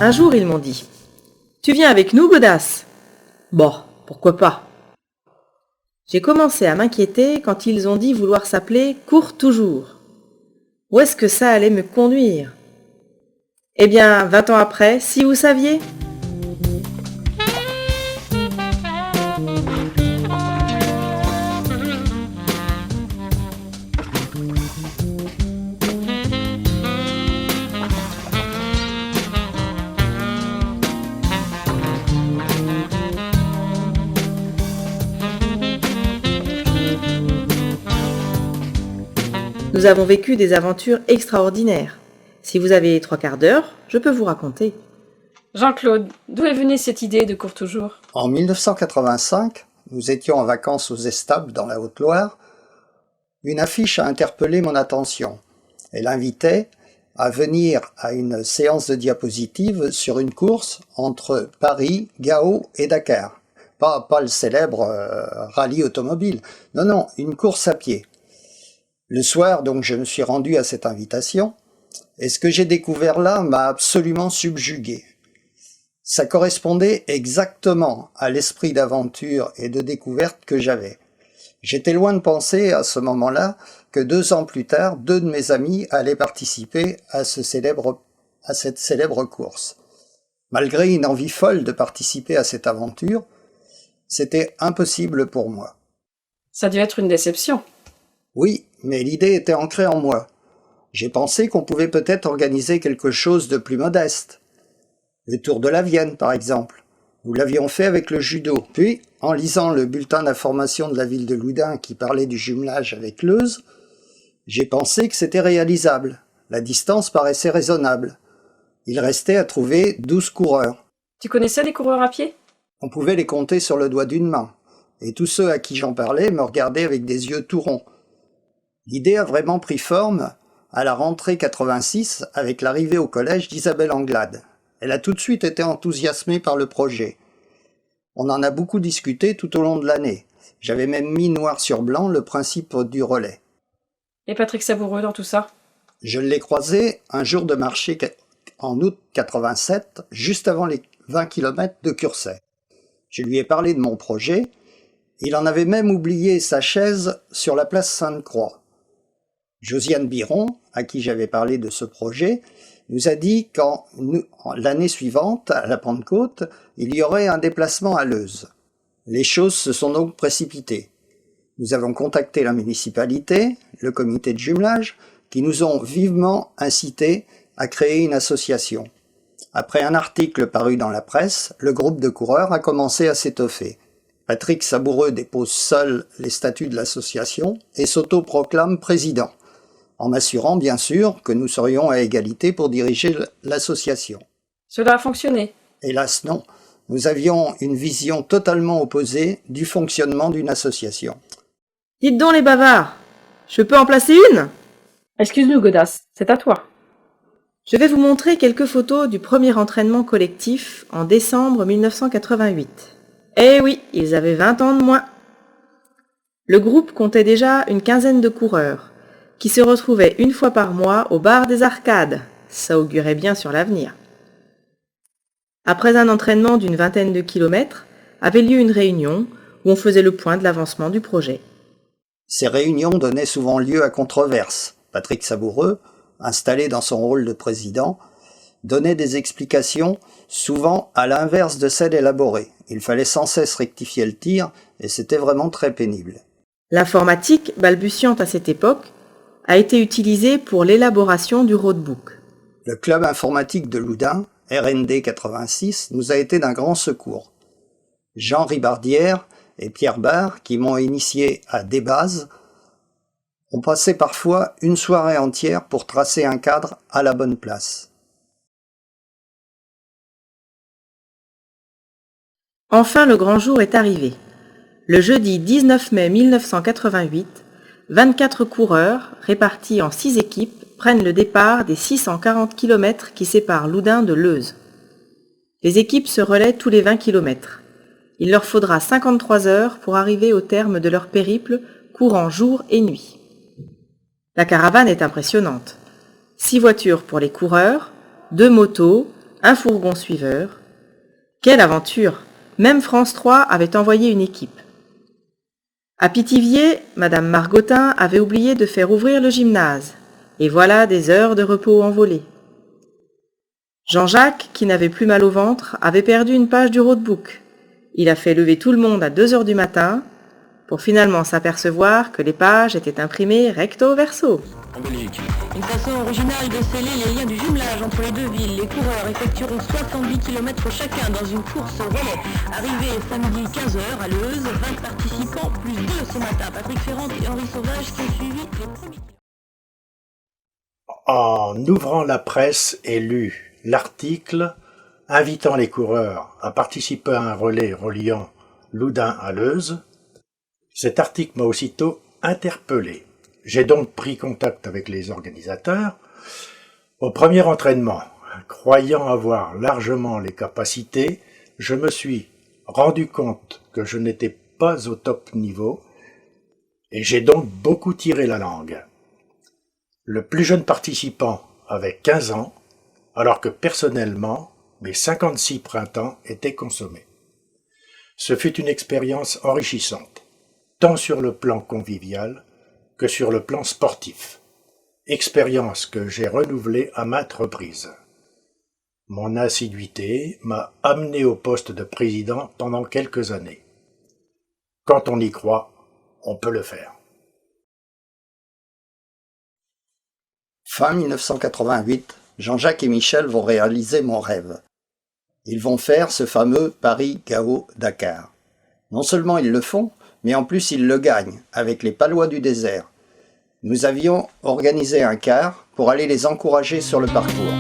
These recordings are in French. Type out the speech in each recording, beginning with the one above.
Un jour, ils m'ont dit « Tu viens avec nous, Godasse ?» Bon, pourquoi pas. J'ai commencé à m'inquiéter quand ils ont dit vouloir s'appeler « Cours toujours ». Où est-ce que ça allait me conduire? Eh bien, 20 ans après, si vous saviez. Nous avons vécu des aventures extraordinaires. Si vous avez 3/4 d'heure, je peux vous raconter. Jean-Claude, d'où est venue cette idée de Cours toujours? En 1985, nous étions en vacances aux Estables dans la Haute-Loire. Une affiche a interpellé mon attention. Elle invitait à venir à une séance de diapositives sur une course entre Paris, Gao et Dakar. Pas le célèbre rallye automobile. Non, une course à pied. Le soir, donc, je me suis rendu à cette invitation, et ce que j'ai découvert là m'a absolument subjugué. Ça correspondait exactement à l'esprit d'aventure et de découverte que j'avais. J'étais loin de penser à ce moment-là que 2 ans plus tard, 2 de mes amis allaient participer à cette célèbre course. Malgré une envie folle de participer à cette aventure, c'était impossible pour moi. Ça a dû être une déception. Oui, mais l'idée était ancrée en moi. J'ai pensé qu'on pouvait peut-être organiser quelque chose de plus modeste. Le Tour de la Vienne, par exemple. Nous l'avions fait avec le judo. Puis, en lisant le bulletin d'information de la ville de Loudun qui parlait du jumelage avec l'Euse, j'ai pensé que c'était réalisable. La distance paraissait raisonnable. Il restait à trouver 12 coureurs. Tu connaissais les coureurs à pied? On pouvait les compter sur le doigt d'une main. Et tous ceux à qui j'en parlais me regardaient avec des yeux tout ronds. L'idée a vraiment pris forme à la rentrée 86 avec l'arrivée au collège d'Isabelle Anglade. Elle a tout de suite été enthousiasmée par le projet. On en a beaucoup discuté tout au long de l'année. J'avais même mis noir sur blanc le principe du relais. Et Patrick Savoureux dans tout ça? Je l'ai croisé un jour de marché en août 87, juste avant les 20 km de Curset. Je lui ai parlé de mon projet. Il en avait même oublié sa chaise sur la place Sainte-Croix. Josiane Biron, à qui j'avais parlé de ce projet, nous a dit l'année suivante, à la Pentecôte, il y aurait un déplacement à Leuze. Les choses se sont donc précipitées. Nous avons contacté la municipalité, le comité de jumelage, qui nous ont vivement incités à créer une association. Après un article paru dans la presse, le groupe de coureurs a commencé à s'étoffer. Patrick Savoureux dépose seul les statuts de l'association et s'autoproclame président, en m'assurant bien sûr que nous serions à égalité pour diriger l'association. Cela a fonctionné? Hélas non, nous avions une vision totalement opposée du fonctionnement d'une association. Dites donc les bavards, je peux en placer une? Excuse-nous, Godasse, c'est à toi. Je vais vous montrer quelques photos du premier entraînement collectif en décembre 1988. Eh oui, ils avaient 20 ans de moins. Le groupe comptait déjà une quinzaine de coureurs, qui se retrouvaient une fois par mois au bar des Arcades. Ça augurait bien sur l'avenir. Après un entraînement d'une 20aine de kilomètres, avait lieu une réunion où on faisait le point de l'avancement du projet. Ces réunions donnaient souvent lieu à controverses. Patrick Savoureux, installé dans son rôle de président, donnait des explications souvent à l'inverse de celles élaborées. Il fallait sans cesse rectifier le tir et c'était vraiment très pénible. L'informatique, balbutiante à cette époque, a été utilisée pour l'élaboration du roadbook. Le club informatique de Loudun, RND 86, nous a été d'un grand secours. Jean Ribardière et Pierre Barre, qui m'ont initié à des bases, ont passé parfois une soirée entière pour tracer un cadre à la bonne place. Enfin, le grand jour est arrivé. Le jeudi 19 mai 1988, 24 coureurs, répartis en 6 équipes, prennent le départ des 640 km qui séparent Loudun de Leuze. Les équipes se relaient tous les 20 km. Il leur faudra 53 heures pour arriver au terme de leur périple, courant jour et nuit. La caravane est impressionnante. 6 voitures pour les coureurs, 2 motos, un fourgon suiveur. Quelle aventure! Même France 3 avait envoyé une équipe. À Pithiviers, Madame Margottin avait oublié de faire ouvrir le gymnase, et voilà des heures de repos envolées. Jean-Jacques, qui n'avait plus mal au ventre, avait perdu une page du roadbook. Il a fait lever tout le monde à 2 heures du matin, pour finalement s'apercevoir que les pages étaient imprimées recto verso. Une façon originale de sceller les liens du jumelage entre les deux villes. Les coureurs effectueront 70 km chacun dans une course relais. Arrivé samedi 15h à Leuze, 20 participants plus 2 ce matin. Patrick Ferrand et Henri Sauvage qui ont suivi les premiers. En ouvrant la presse et lu l'article invitant les coureurs à participer à un relais reliant Loudun à Leuze, cet article m'a aussitôt interpellé. J'ai donc pris contact avec les organisateurs. Au premier entraînement, croyant avoir largement les capacités, je me suis rendu compte que je n'étais pas au top niveau et j'ai donc beaucoup tiré la langue. Le plus jeune participant avait 15 ans, alors que personnellement, mes 56 printemps étaient consommés. Ce fut une expérience enrichissante, tant sur le plan convivial que sur le plan sportif. Expérience que j'ai renouvelée à maintes reprises. Mon assiduité m'a amené au poste de président pendant quelques années. Quand on y croit, on peut le faire. Fin 1988, Jean-Jacques et Michel vont réaliser mon rêve. Ils vont faire ce fameux Paris-Gao-Dakar. Non seulement ils le font, mais en plus ils le gagnent avec les Palois du désert. Nous avions organisé un car pour aller les encourager sur le parcours.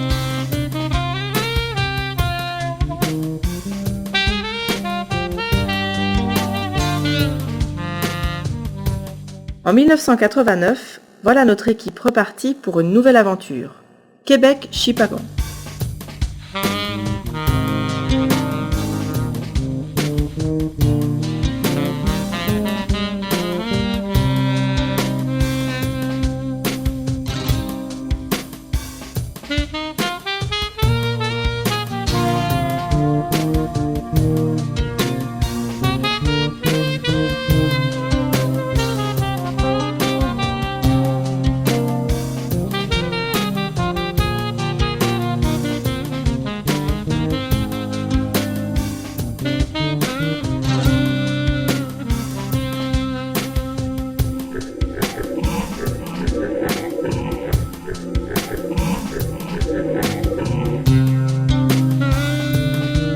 En 1989, voilà notre équipe repartie pour une nouvelle aventure. Québec-Chipagan.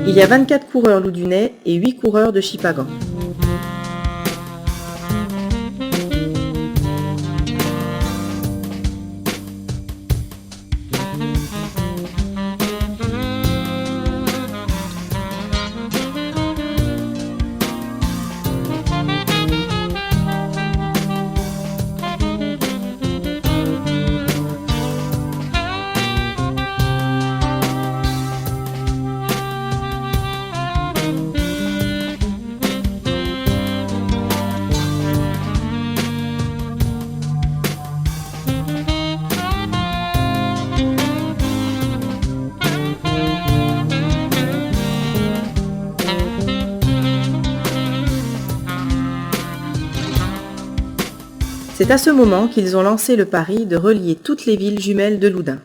Il y a 24 coureurs loudunais et 8 coureurs de Chipagan. C'est à ce moment qu'ils ont lancé le pari de relier toutes les villes jumelles de Loudun.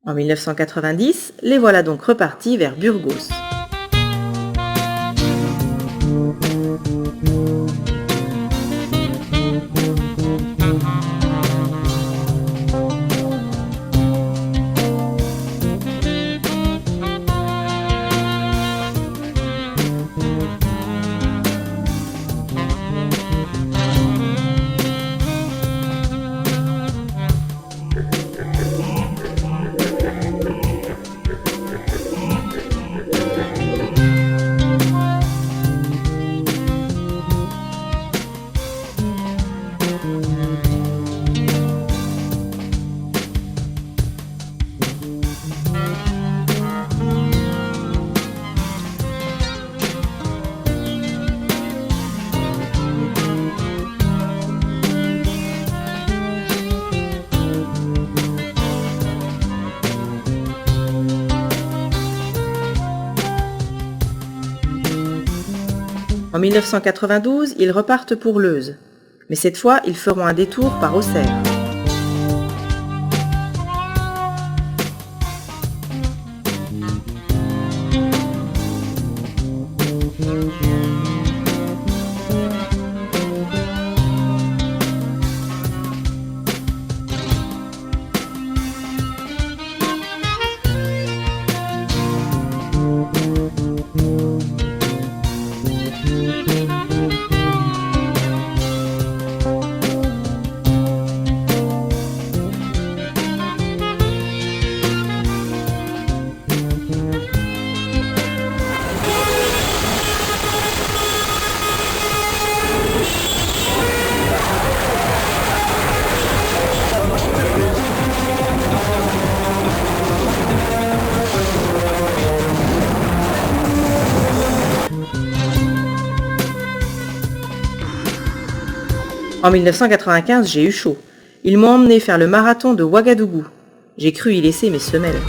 En 1990, les voilà donc repartis vers Burgos. En 1992, ils repartent pour Leuze, mais cette fois, ils feront un détour par Auxerre. En 1995, j'ai eu chaud. Ils m'ont emmené faire le marathon de Ouagadougou. J'ai cru y laisser mes semelles.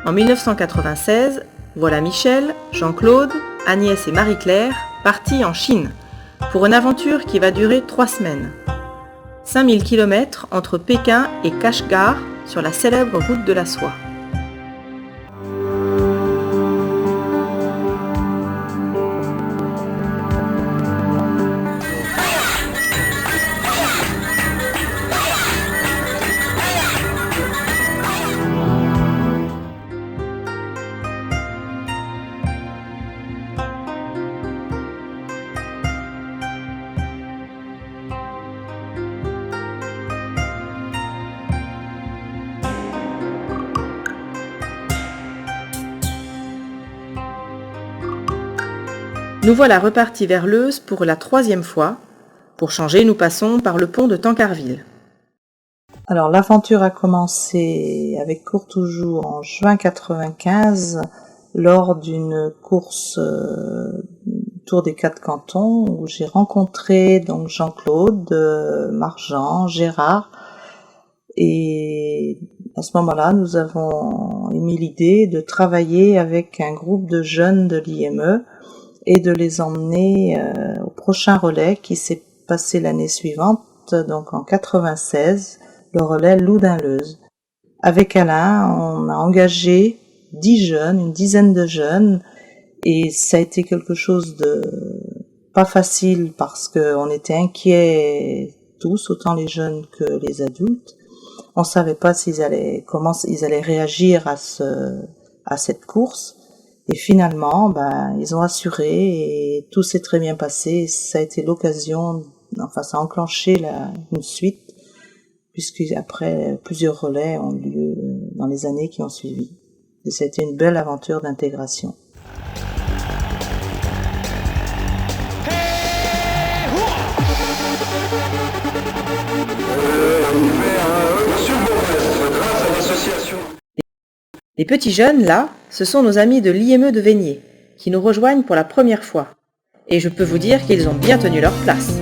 En 1996, voilà Michel, Jean-Claude, Agnès et Marie-Claire partis en Chine pour une aventure qui va durer 3 semaines. 5000 km entre Pékin et Kashgar sur la célèbre route de la soie. Nous voilà repartis vers Leuze pour la 3e fois. Pour changer, nous passons par le pont de Tancarville. Alors l'aventure a commencé avec Courtoujou en juin 95 lors d'une course Tour des 4 cantons où j'ai rencontré donc Jean-Claude, Marjan, Gérard, et à ce moment-là nous avons émis l'idée de travailler avec un groupe de jeunes de l'IME et de les emmener au prochain relais qui s'est passé l'année suivante, donc en 96, le relais Loudun-Leuze. Avec Alain, on a engagé 10 jeunes, une dizaine de jeunes, et ça a été quelque chose de pas facile parce qu'on était inquiets tous, autant les jeunes que les adultes. On savait pas comment ils allaient réagir à cette course. Et finalement, ils ont assuré et tout s'est très bien passé. Ça a été l'occasion, ça a enclenché une suite, puisque après plusieurs relais ont lieu dans les années qui ont suivi. Et ça a été une belle aventure d'intégration. Les petits jeunes, là, ce sont nos amis de l'IME de Veigné, qui nous rejoignent pour la première fois. Et je peux vous dire qu'ils ont bien tenu leur place.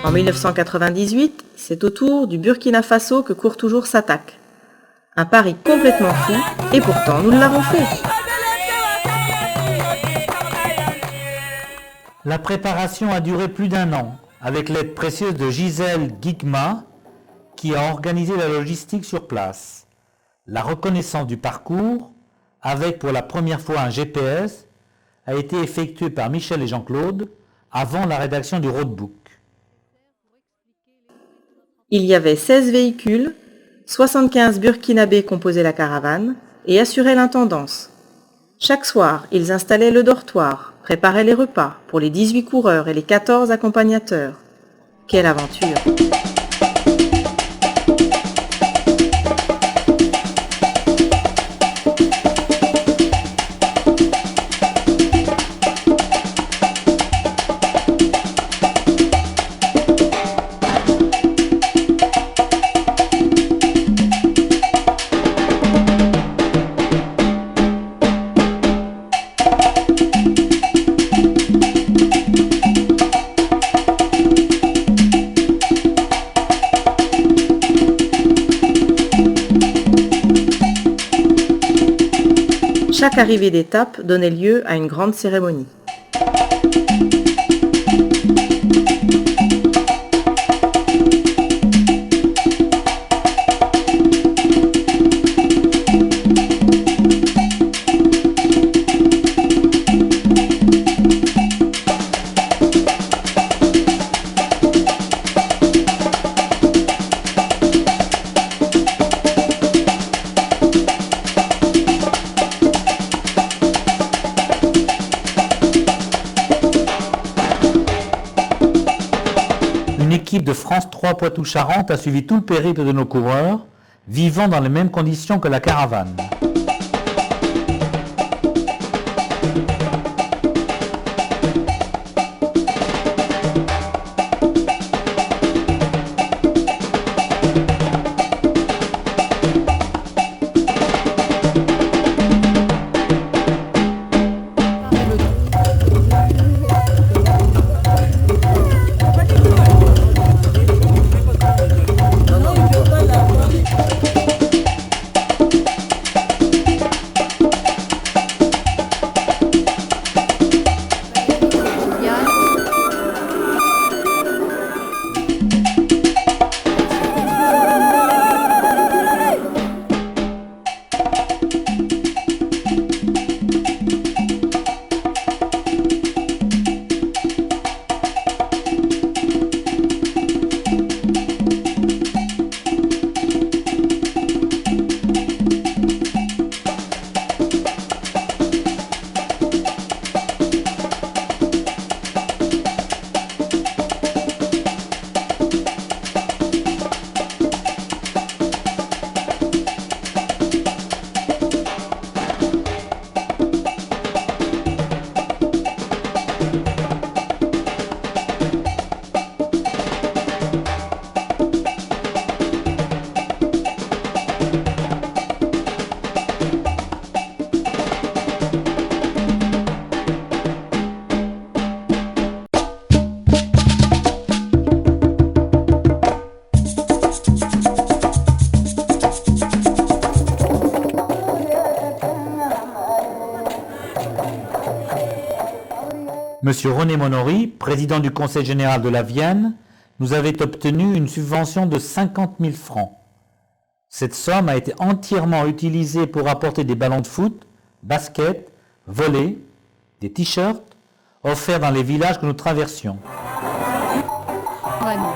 En 1998, c'est au tour du Burkina Faso que Courtoujou s'attaque. Un pari complètement fou, et pourtant nous l'avons fait. La préparation a duré plus d'1 an, avec l'aide précieuse de Gisèle Guigma, qui a organisé la logistique sur place. La reconnaissance du parcours, avec pour la première fois un GPS, a été effectuée par Michel et Jean-Claude avant la rédaction du roadbook. Il y avait 16 véhicules, 75 Burkinabés composaient la caravane et assuraient l'intendance. Chaque soir, ils installaient le dortoir, préparaient les repas pour les 18 coureurs et les 14 accompagnateurs. Quelle aventure! Chaque arrivée d'étape donnait lieu à une grande cérémonie. Une équipe de France 3 Poitou-Charentes a suivi tout le périple de nos coureurs, vivant dans les mêmes conditions que la caravane. Monsieur René Monory, président du Conseil général de la Vienne, nous avait obtenu une subvention de 50 000 francs. Cette somme a été entièrement utilisée pour apporter des ballons de foot, baskets, volets, des t-shirts, offerts dans les villages que nous traversions. Vraiment.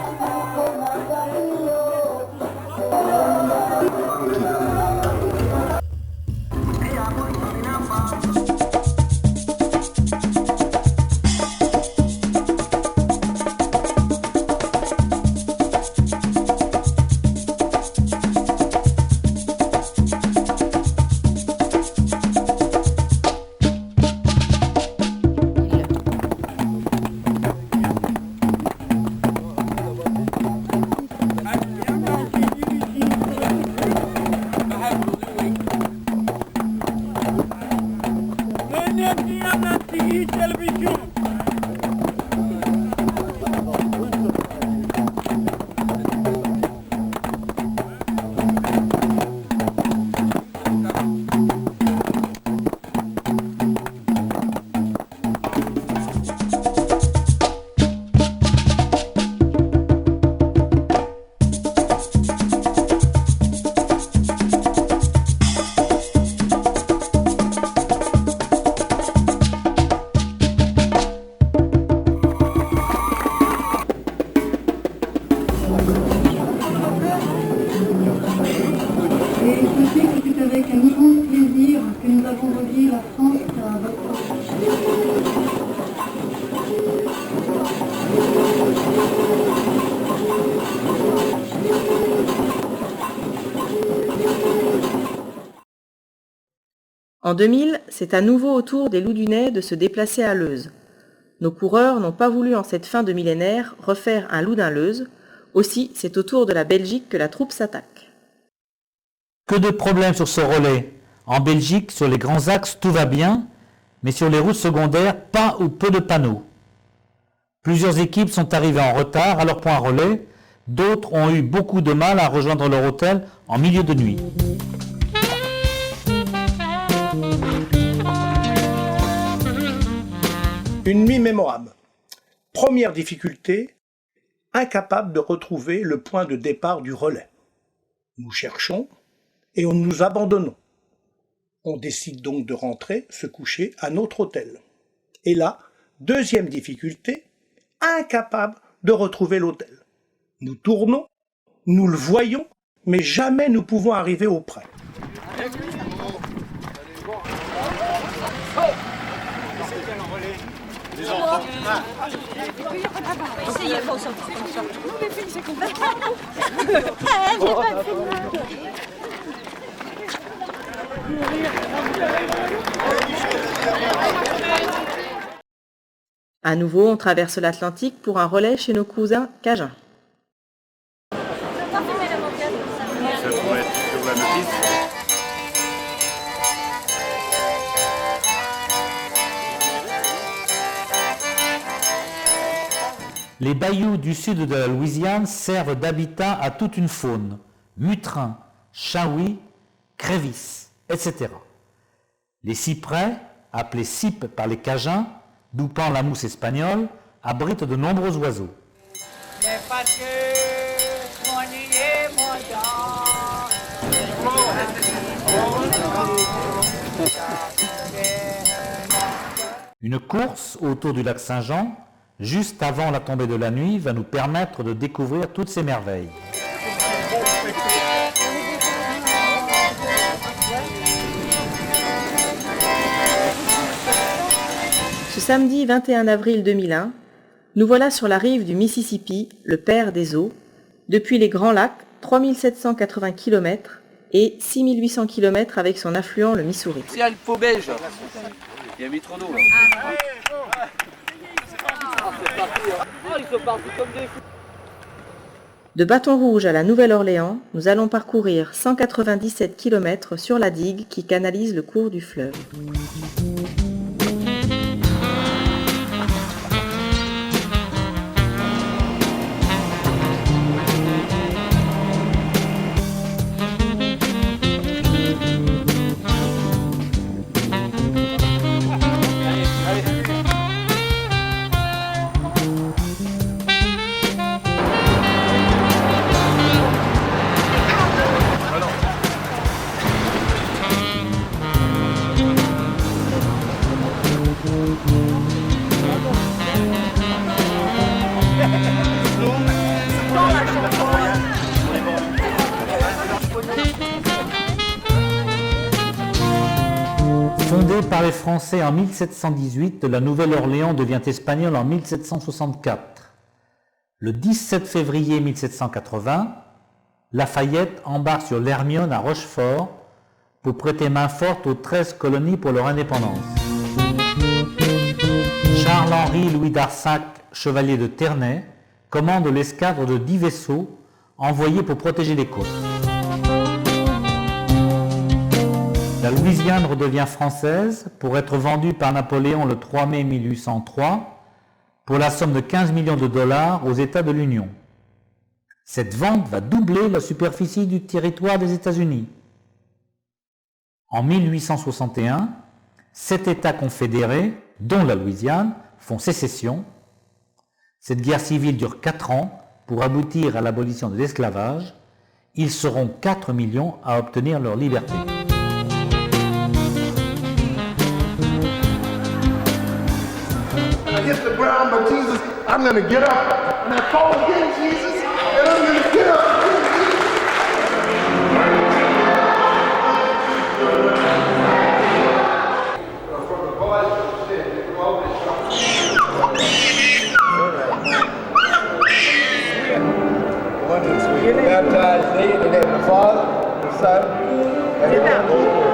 En 2000, c'est à nouveau au tour des Loudunais de se déplacer à Leuze. Nos coureurs n'ont pas voulu en cette fin de millénaire refaire un Loudun-Leuze, aussi c'est au tour de la Belgique que la troupe s'attaque. Que de problèmes sur ce relais. En Belgique, sur les grands axes, tout va bien, mais sur les routes secondaires, pas ou peu de panneaux. Plusieurs équipes sont arrivées en retard à leur point relais, d'autres ont eu beaucoup de mal à rejoindre leur hôtel en milieu de nuit. Une nuit mémorable. Première difficulté, incapable de retrouver le point de départ du relais. Nous cherchons et nous abandonnons. On décide donc de rentrer, se coucher à notre hôtel. Et là, deuxième difficulté, incapable de retrouver l'hôtel. Nous tournons, nous le voyons, mais jamais nous pouvons arriver auprès. À nouveau, on traverse l'Atlantique pour un relais chez nos cousins cajuns. Les bayous du sud de la Louisiane servent d'habitat à toute une faune, mutrins, chaouis, crévisses, etc. Les cyprès, appelés cipes par les Cajuns, d'où pend la mousse espagnole, abritent de nombreux oiseaux. Une course autour du lac Saint-Jean, juste avant la tombée de la nuit, va nous permettre de découvrir toutes ces merveilles. Ce samedi 21 avril 2001, nous voilà sur la rive du Mississippi, le père des eaux, depuis les Grands Lacs, 3780 km et 6800 km avec son affluent le Missouri. C'est le pot belge. Il y a mis trop d'eau là. Ils sont partis comme des fous. De Bâton Rouge à la Nouvelle-Orléans, nous allons parcourir 197 km sur la digue qui canalise le cours du fleuve. Fondée par les Français en 1718, la Nouvelle-Orléans devient espagnole en 1764. Le 17 février 1780, Lafayette embarque sur l'Hermione à Rochefort pour prêter main forte aux 13 colonies pour leur indépendance. Charles-Henri Louis d'Arsac, chevalier de Ternay, commande l'escadre de 10 vaisseaux envoyés pour protéger les côtes. La Louisiane redevient française pour être vendue par Napoléon le 3 mai 1803 pour la somme de 15 millions de dollars aux États de l'Union. Cette vente va doubler la superficie du territoire des États-Unis. En 1861, 7 États confédérés, dont la Louisiane, font sécession. Cette guerre civile dure 4 ans pour aboutir à l'abolition de l'esclavage. Ils seront 4 millions à obtenir leur liberté. I hit the ground, but Jesus, I'm going to get up. And I fall again, Jesus, and I'm going to get up. From the boys of sin, they come over and one that's we baptized thee in the name of the Father, the Son, and the Holy Spirit.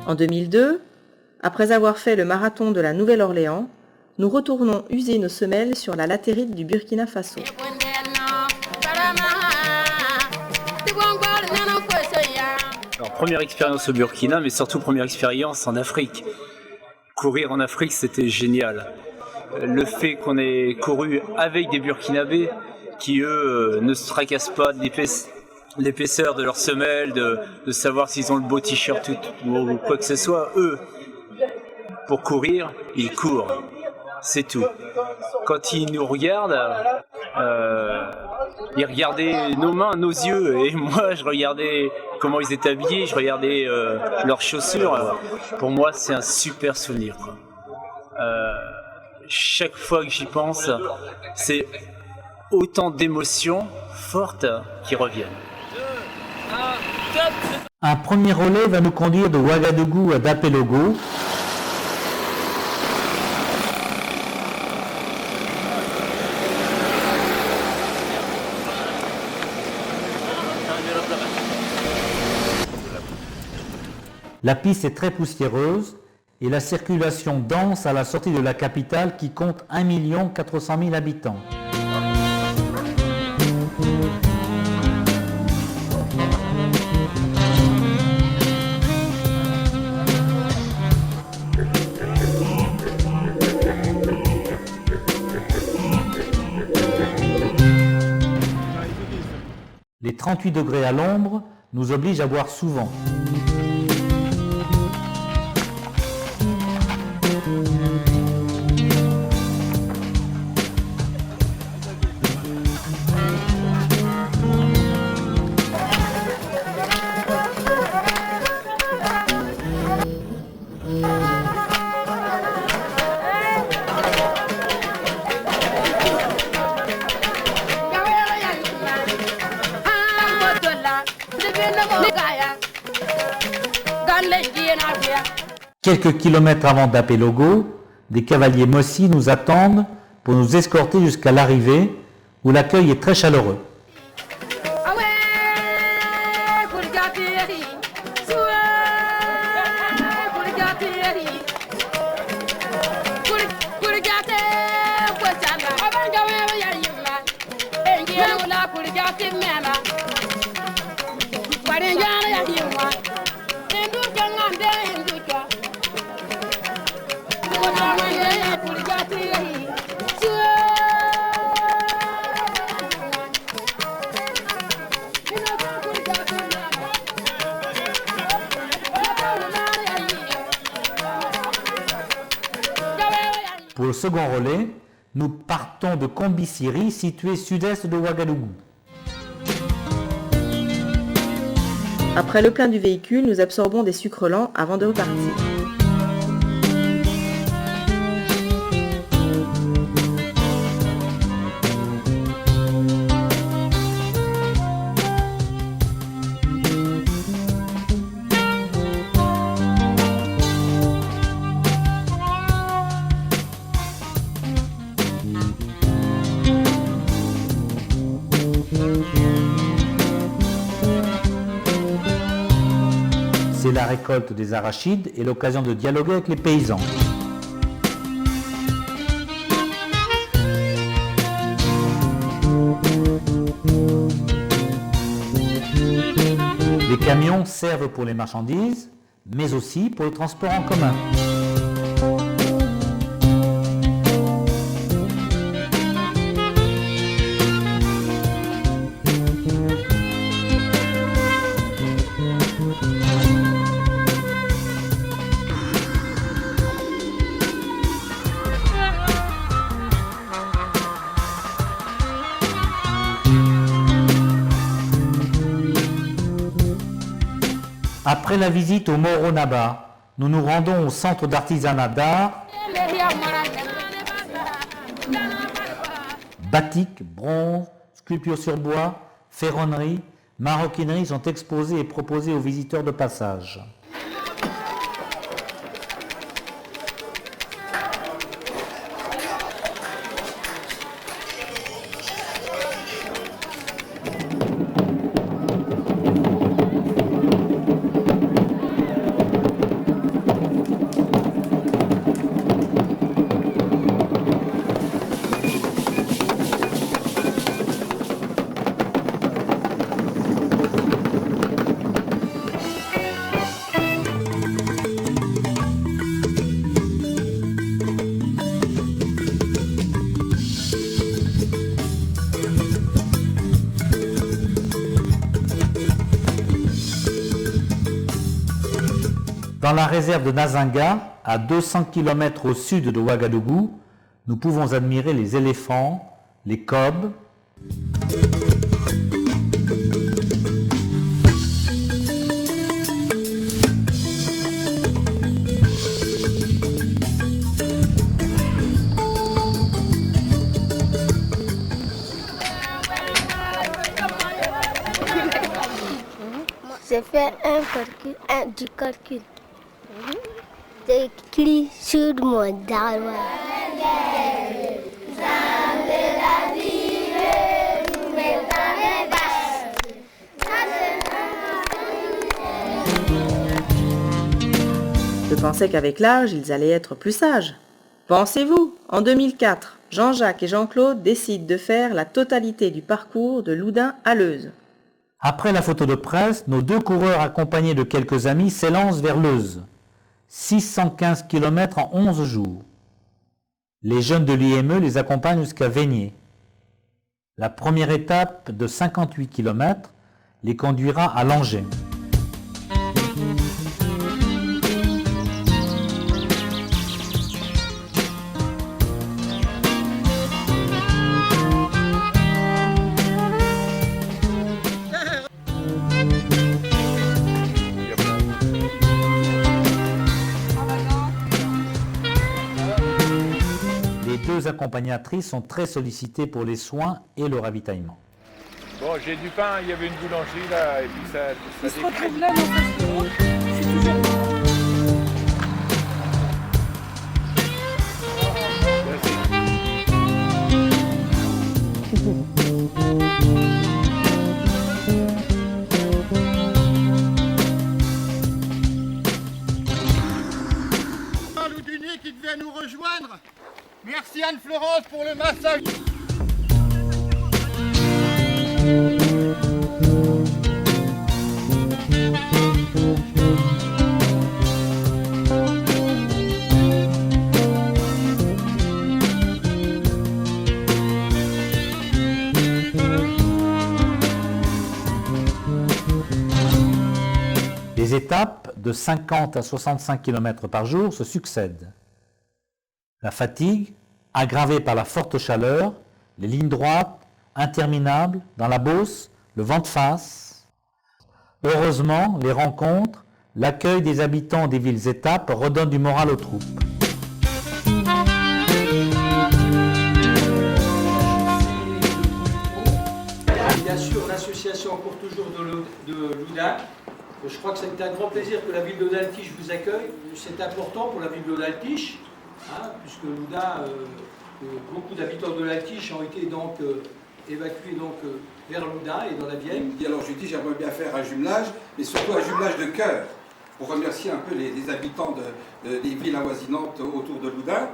En 2002, après avoir fait le marathon de la Nouvelle-Orléans, nous retournons user nos semelles sur la latérite du Burkina Faso. Alors, première expérience au Burkina, mais surtout première expérience en Afrique. Courir en Afrique, c'était génial. Le fait qu'on ait couru avec des Burkinabés qui, eux, ne se tracassent pas de l'épaisseur de leurs semelles, de savoir s'ils ont le beau t-shirt ou quoi que ce soit, eux, pour courir, ils courent. C'est tout. Quand ils nous regardent, ils regardaient nos mains, nos yeux, et moi je regardais comment ils étaient habillés, je regardais leurs chaussures. Pour moi, c'est un super souvenir. Chaque fois que j'y pense, c'est autant d'émotions fortes qui reviennent. Un premier relais va nous conduire de Ouagadougou à Dapelogo. La piste est très poussiéreuse et la circulation dense à la sortie de la capitale qui compte 1 400 000 habitants. Les 38 degrés à l'ombre nous obligent à boire souvent. Quelques kilomètres avant Dapelogo, des cavaliers Mossi nous attendent pour nous escorter jusqu'à l'arrivée où l'accueil est très chaleureux. Pour le second relais, nous partons de Combisiri, situé sud-est de Ouagadougou. Après le plein du véhicule, nous absorbons des sucres lents avant de repartir. C'est la récolte des arachides et l'occasion de dialoguer avec les paysans. Les camions servent pour les marchandises, mais aussi pour le transport en commun. Après la visite au Moronaba, nous nous rendons au centre d'artisanat d'art. Batik, bronze, sculptures sur bois, ferronnerie, maroquinerie sont exposés et proposés aux visiteurs de passage. Dans la réserve de Nazinga, à 200 km au sud de Ouagadougou, nous pouvons admirer les éléphants, les kobs, J'ai fait du calcul. J'ai écrit sur mon dawa. Je pensais qu'avec l'âge, ils allaient être plus sages. Pensez-vous, en 2004, Jean-Jacques et Jean-Claude décident de faire la totalité du parcours de Loudun à Leuze. Après la photo de presse, nos deux coureurs accompagnés de quelques amis s'élancent vers Leuze. 615 km en 11 jours. Les jeunes de l'IME les accompagnent jusqu'à Vénier. La première étape de 58 km les conduira à Langeais. Les deux accompagnatrices sont très sollicitées pour les soins et le ravitaillement. Bon, j'ai du pain, il y avait une boulangerie là, et puis ça Il se retrouve là dans cette route. C'est toujours Loudunier qui devait nous rejoindre. Merci Anne-Florence pour le massage. Les étapes de 50 à 65 km par jour se succèdent. La fatigue, aggravée par la forte chaleur, les lignes droites, interminables, dans la Beauce, le vent de face. Heureusement, les rencontres, l'accueil des habitants des villes-étapes redonnent du moral aux troupes. Bien sûr, l'association Courte Jour de Loudun. Je crois que ça a été un grand plaisir que la ville de Daltiche vous accueille. C'est important pour la ville de Daltiche, puisque Loudun, beaucoup d'habitants de Daltiche ont été donc évacués vers Loudun et dans la Vienne. Alors je dis j'aimerais bien faire un jumelage, mais surtout un jumelage de cœur, pour remercier un peu les habitants des villes avoisinantes autour de Loudun,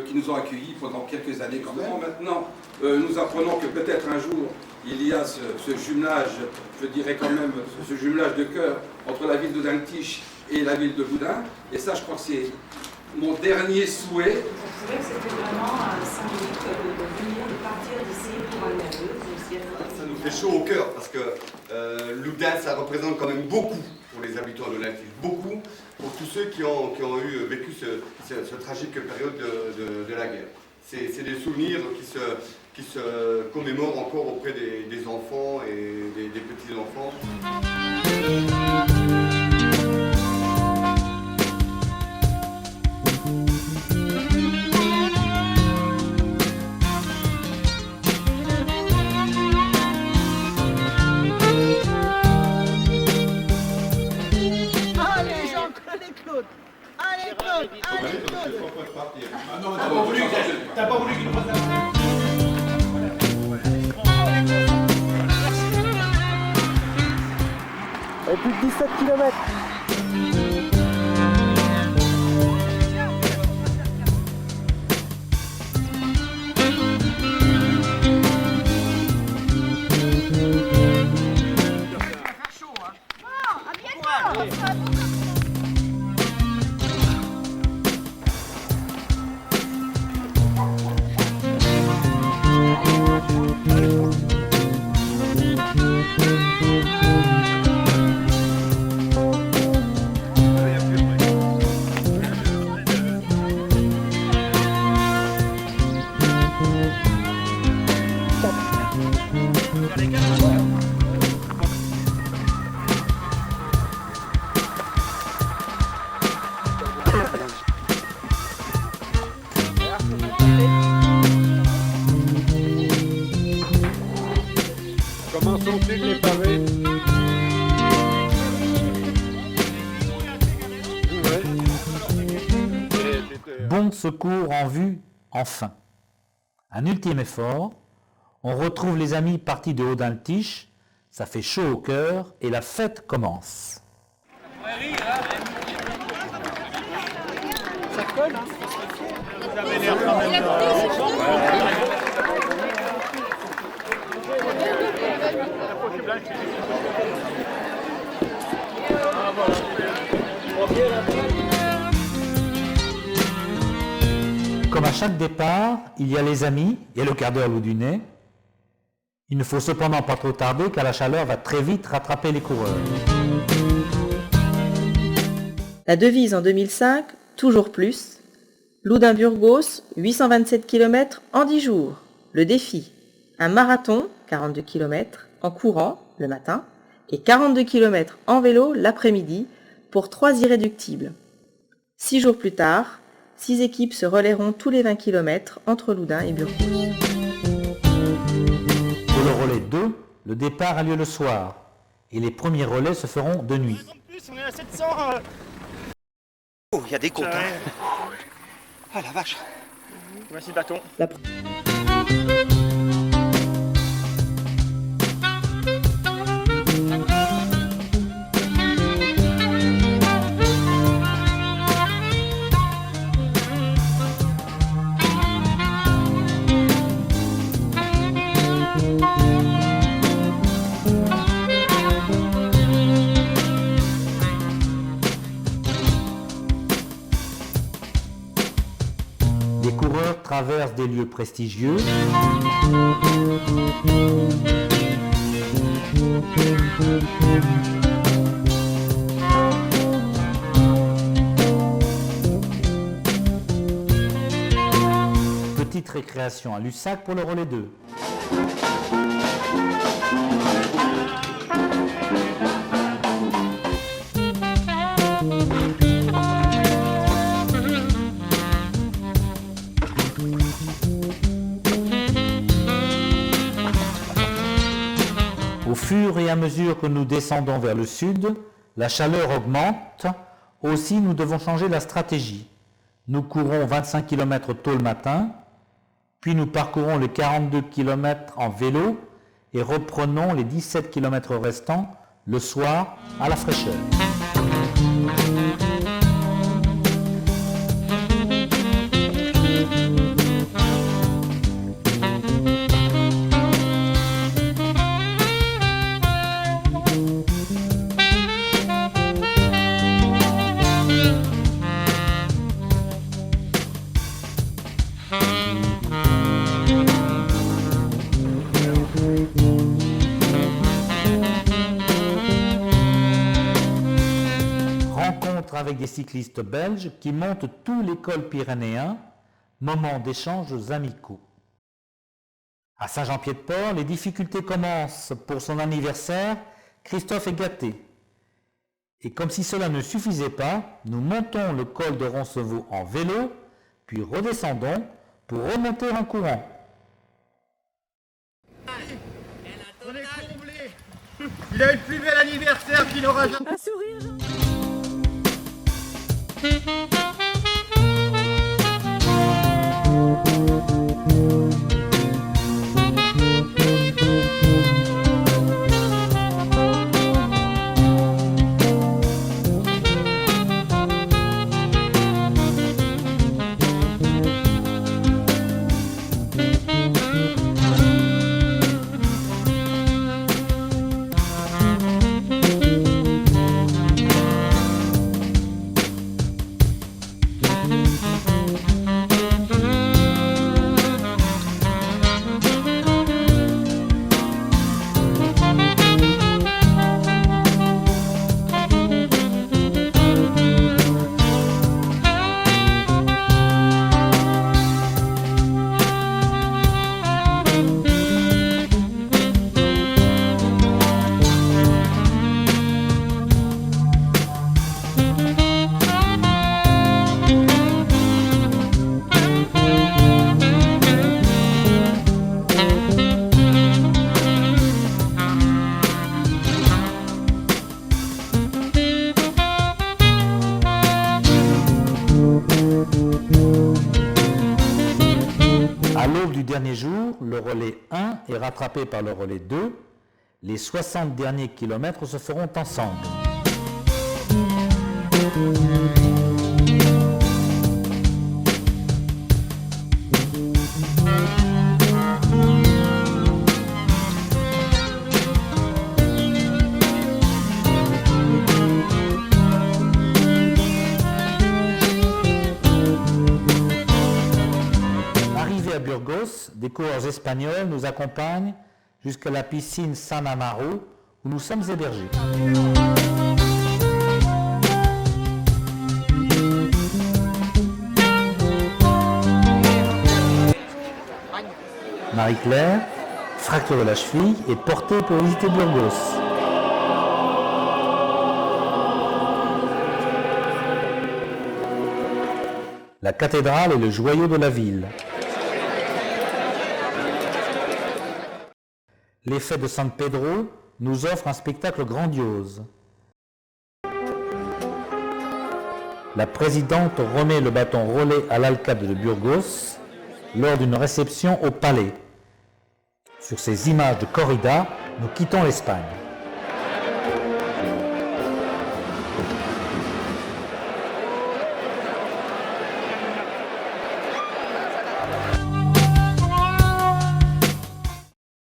qui nous ont accueillis pendant quelques années quand même. Maintenant, nous apprenons que peut-être un jour, il y a ce jumelage, je dirais quand même, ce jumelage de cœur entre la ville de Daltiche et la ville de Loudun. Et ça, je crois que c'est mon dernier souhait. Je trouvais que c'était vraiment symbolique de venir, de partir d'ici pour aller à Leuze. Ça nous fait chaud au cœur parce que Loudun, ça représente quand même beaucoup pour les habitants de Daltiche, beaucoup pour tous ceux qui ont vécu cette tragique période de la guerre. C'est des souvenirs qui se commémorent encore auprès des enfants et des petits-enfants. Allez, Jean-Claude et Claude. Allez, Claude. Allez, Claude. Ah non, t'as pas voulu qu'il nous fasse la... Et plus de 17 km. Comment sont-ils les pavés? Bon secours en vue, enfin. Un ultime effort. On retrouve les amis partis de Haut-Daltiche. Ça fait chaud au cœur et la fête commence. Ça colle, hein? Vous avez l'air quand même... Comme à chaque départ, il y a les amis et le quart d'heure loudunais. Il ne faut cependant pas trop tarder car la chaleur va très vite rattraper les coureurs. La devise en 2005, toujours plus. Loudun-Burgos, 827 km en 10 jours. Le défi, un marathon, 42 km, en courant le matin et 42 km en vélo l'après-midi pour 3 irréductibles. 6 jours plus tard, 6 équipes se relayeront tous les 20 km entre Loudun et Burgos. Pour le relais 2, le départ a lieu le soir et les premiers relais se feront de nuit. On est à 700. Oh, il y a des côtes. Ah la vache. Voici le bâton. Les coureurs traversent des lieux prestigieux. petite récréation à Lussac pour le relais 2. Au fur et à mesure que nous descendons vers le sud, la chaleur augmente. Aussi, nous devons changer la stratégie. Nous courons 25 km tôt le matin, puis nous parcourons les 42 km en vélo et reprenons les 17 km restants le soir à la fraîcheur. Avec des cyclistes belges qui montent tout les cols pyrénéens, moment d'échanges amicaux. À Saint-Jean-Pied-de-Port, les difficultés commencent. Pour son anniversaire, Christophe est gâté. Et comme si cela ne suffisait pas, nous montons le col de Roncevaux en vélo, puis redescendons pour remonter en courant. On est comblé. Il a eu le plus bel anniversaire qu'il aura jamais. Un sourire. À l'aube du dernier jour, le relais 1 est rattrapé par le relais 2. Les 60 derniers kilomètres se feront ensemble. À Burgos, des coureurs espagnols nous accompagnent jusqu'à la piscine San Amaro où nous sommes hébergés. Marie-Claire, fracture de la cheville, est portée pour visiter Burgos. La cathédrale est le joyau de la ville. Les fêtes de San Pedro nous offrent un spectacle grandiose. La présidente remet le bâton relais à l'alcade de Burgos lors d'une réception au palais. Sur ces images de corrida, nous quittons l'Espagne.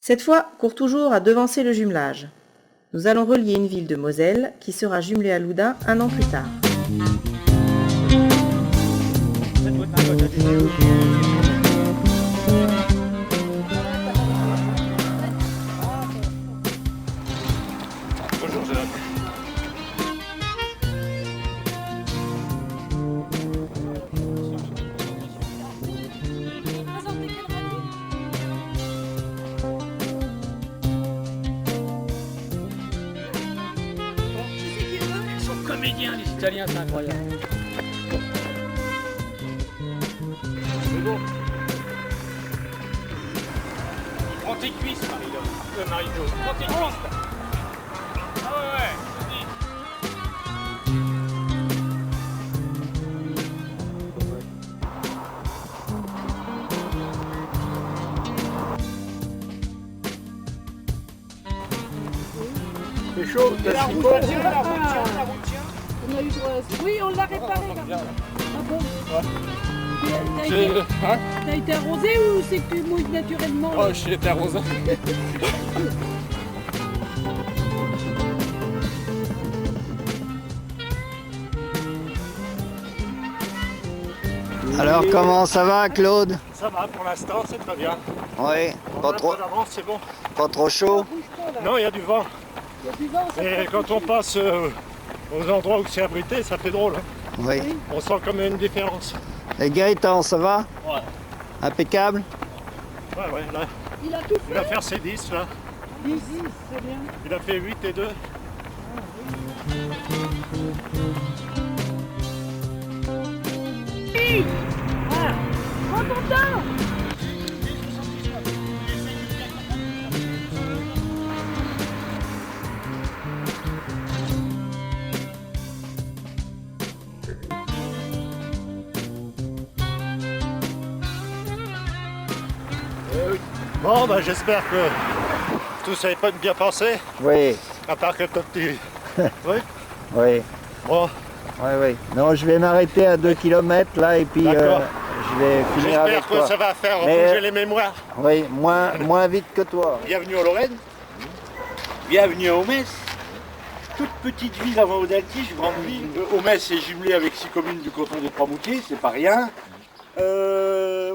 Cette fois, Courtoujour a devancé le jumelage. Nous allons relier une ville de Moselle qui sera jumelée à Loudun un an plus tard. Bonjour, jeune homme. comédiens, les Italiens, c'est incroyable. C'est bon. Prends tes cuisses, Marie-Jo. Prends tes cuisses. Ah ouais, vas-y. C'est chaud, la route tient. On a eu droit. Oui, on l'a réparé là. Ah bon? T'as été arrosé ou c'est que tu mouilles naturellement? Oh, j'ai été arrosé. Alors comment ça va, Claude? Ça va pour l'instant, c'est très bien. Oui, pas trop. C'est bon. Pas trop chaud? Non, il y a du vent. Et quand on passe aux endroits où c'est abrité, ça fait drôle. Hein. Oui. On sent quand même une différence. Et Gaëtan, ça va? Ouais. Impeccable? Ouais, là. Il a tout fait. Il va faire ses 10 là. 10, c'est bien. Il a fait 8 et 2. Ah, prends ton temps. Bon, ben, j'espère que tout ça n'est pas bien passé. Oui. À part que toi, tu... Oui. Oui. Bon. Oui, oui. Non, je vais m'arrêter à 2 km là et puis je vais finir avec toi. J'espère que ça va faire bouger les mémoires. Oui, moins vite que toi. Bienvenue en Lorraine. Bienvenue à Aumès. Toute petite ville avant Audaltige, grande ville. Aumès est jumelée avec 6 communes du canton des Trois-Moutiers, c'est pas rien.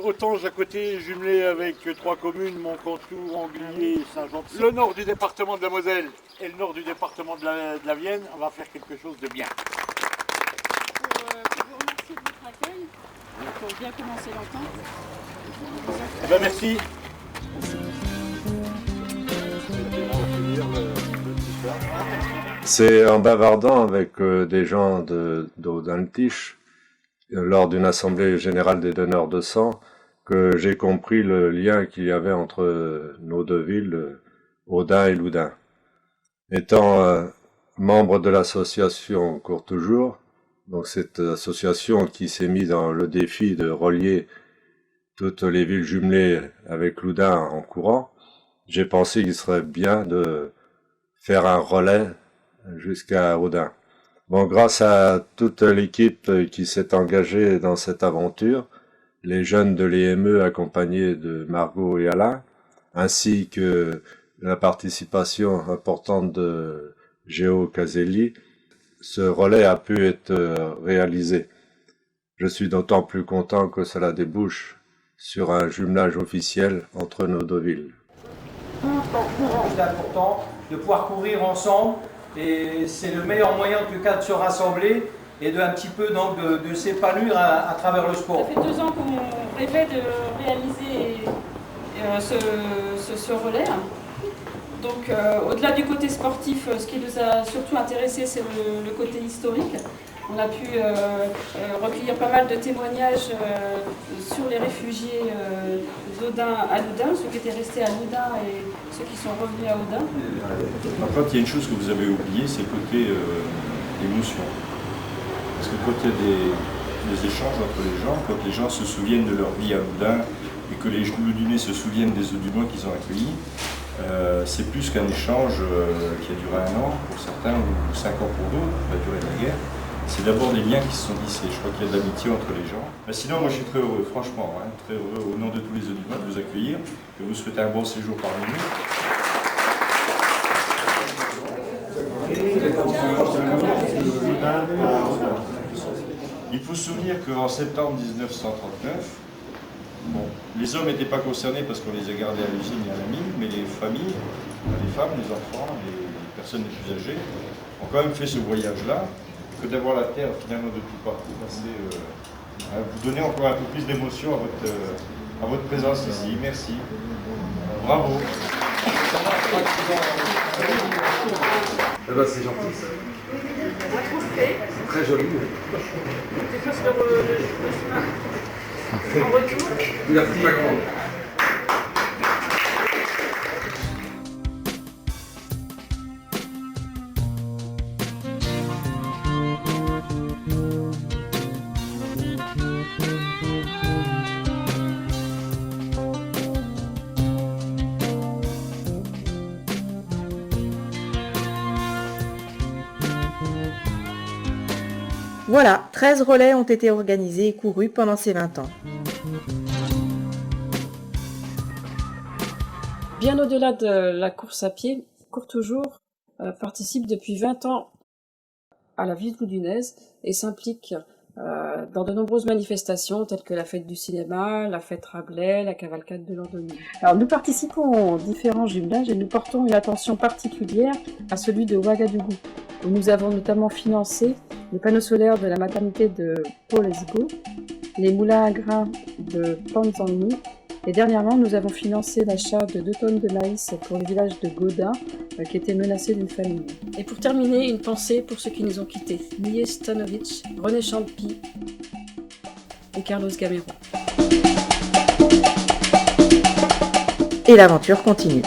Autange à côté, jumelé avec 3 communes, Montcontour, Anglier et Saint-Jean. Le nord du département de la Moselle et le nord du département de la Vienne, on va faire quelque chose de bien. Pour vous remercier de votre accueil, pour bien commencer l'entente. Eh ben merci. C'est en bavardant avec des gens d'Audaltige lors d'une assemblée générale des donneurs de sang que j'ai compris le lien qu'il y avait entre nos deux villes, Audun et Loudun. Étant membre de l'association Courtoujour, donc cette association qui s'est mise dans le défi de relier toutes les villes jumelées avec Loudun en courant, j'ai pensé qu'il serait bien de faire un relais jusqu'à Audun. Bon, grâce à toute l'équipe qui s'est engagée dans cette aventure, les jeunes de l'EME accompagnés de Margot et Alain, ainsi que la participation importante de Géo Caselli, ce relais a pu être réalisé. Je suis d'autant plus content que cela débouche sur un jumelage officiel entre nos deux villes. C'est important de pouvoir courir ensemble et c'est le meilleur moyen en tout cas de se rassembler et de un petit peu donc de s'épanouir à travers le sport. Ça fait 2 ans qu'on rêvait de réaliser ce relais. Donc au-delà du côté sportif, ce qui nous a surtout intéressé, c'est le côté historique. On a pu recueillir pas mal de témoignages sur les réfugiés d'Audun à Loudun, ceux qui étaient restés à Loudun et ceux qui sont revenus à Audun. Par contre, il y a une chose que vous avez oubliée, c'est le côté émotion. Parce que quand il y a des échanges entre les gens, quand les gens se souviennent de leur vie à Loudun et que les Loudunais se souviennent des Audunois qu'ils ont accueillis, c'est plus qu'un échange qui a duré 1 an pour certains ou 5 ans pour d'autres, la durée de la guerre. C'est d'abord des liens qui se sont tissés. Je crois qu'il y a de l'amitié entre les gens. Mais sinon, moi je suis très heureux, franchement, très heureux au nom de tous les Audunois de vous accueillir, de vous souhaiter un bon séjour parmi nous. Il faut se souvenir qu'en septembre 1939, bon, les hommes n'étaient pas concernés parce qu'on les a gardés à l'usine et à la mine, mais les familles, les femmes, les enfants, les personnes les plus âgées, ont quand même fait ce voyage-là, que d'avoir la terre finalement de tout partout. Vous donnez encore un peu plus d'émotion à votre présence ici. Merci. Bravo. Eh ben, c'est gentil ça. fait. Très joli. C'est sur le chemin en retour. Merci ma grande. Voilà, 13 relais ont été organisés et courus pendant ces 20 ans. Bien au-delà de la course à pied, Cours Toujours participe depuis 20 ans à la vie loudunnaise et s'implique dans de nombreuses manifestations telles que la fête du cinéma, la fête Rabelais, la cavalcade de l'an 2000. Alors nous participons aux différents jumelages et nous portons une attention particulière à celui de Ouagadougou, où nous avons notamment financé les panneaux solaires de la maternité de Paul-Esgo, les moulins à grains de Panzangni, et dernièrement nous avons financé l'achat de 2 tonnes de maïs pour le village de Goda qui était menacé d'une famine. Et pour terminer, une pensée pour ceux qui nous ont quittés, Millet Stanovic, René Champy et Carlos Gamero. Et l'aventure continue.